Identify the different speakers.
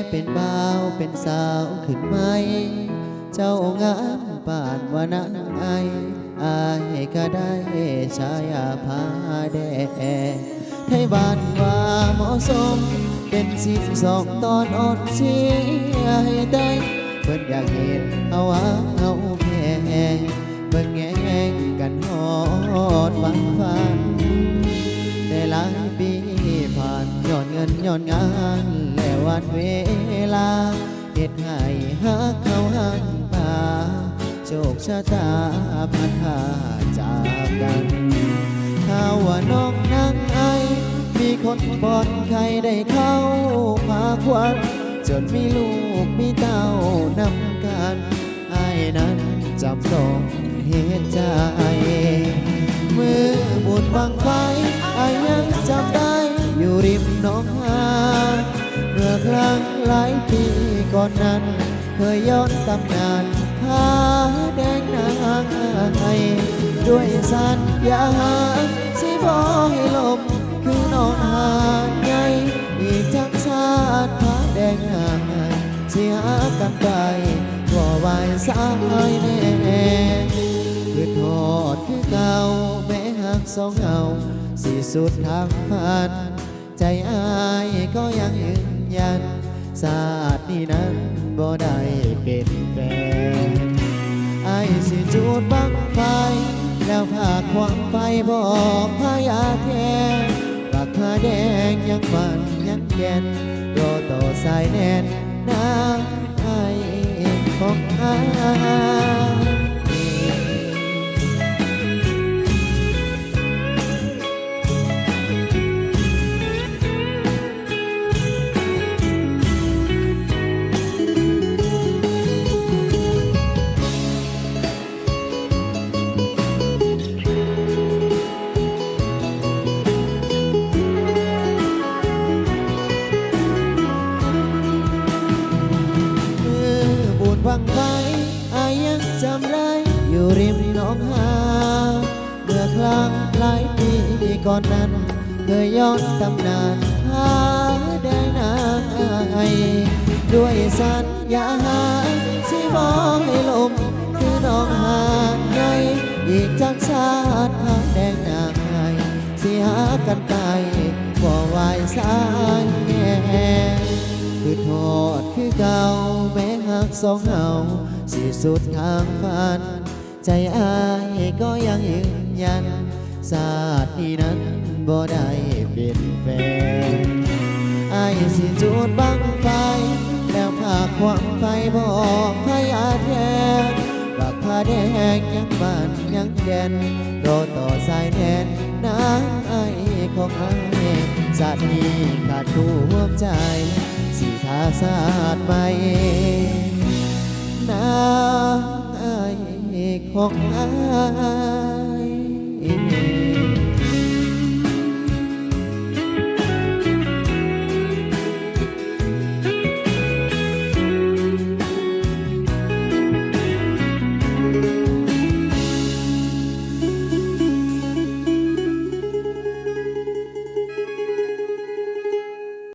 Speaker 1: เป็นบ่าวเป็นสาวขึ้นไหมเจ้างามป่านว่านางไออายก็ได้ชายาพาแดงไทยบ้านว่าเหมาะสมเป็น12 ตอนอ่อนเสียให้ได้เพิ่นอยากเห็นเอาว่าเอาแพงเบิ่งแง่งกันฮอดฝันได้หลายปีผ่านย้อนเงินย้อนงานและวันเวลาเฮ็ดให้ฮักเขาหักป่าโชคชะตาพัดพาจากกันข่าวว่าน้องนางไอมีคนบอนใครได้เข้าพาควันจนมีลูกมีเต้านำกันไอ้นั้นจำต้องเหตุใจมือบุญบังไฟไอ้ยังจำได้อยู่ริมหนองหานเมื่อครั้งหลายปีก่อนนั้นเคยย้อนตำนานพาแดงนางไอด้วยสัญญาสิบอให้ลมคือนอนหาไงอีกจักชาติพาแดงนางไอเสียกันไปก็วายสายแน่คือทอดคือเก่าแม้หักสองเฮาสิสุดทางฝันใจอายก็ยังยืนยันศาสตร์นี้นั้นบ่ได้เป็นแฟนไอ้สิจูดบังไฟแล้วพาความไปบอกพายาแทนปากผ้าแดงยังมันยังแก่นรอต่อสายแน่นนางไอ้ของอายบังไฟอายังจำได้อยู่ริมหนองหาเมื่อครั้งหลายปีก่อนนั้นเคยย้อนตำนานพาแดงนางไอด้วยสัญญาสิบอกให้ลมคือน้องหาไงอีกจักชาติพาแดงนางไอสิหากันตายบ่ไหวสายแง่คือทอดคือเก่าแม้หักสองเฮาสิสุดทางฝันใจอายก็ยังยืนยันศาสตร์นี้นั้นบ่ได้เป็นแฟนอายสิจูดบังไฟแล้วพาความไปบอกพายาแทนปากผ้าแดงยังบานยังแก่นรอต่อสายแน่นน้ำไอของอายศาสตร์นี้ขาดคู่ร่วมใจสิทาศาสตร์ใหม่นางไอของอาย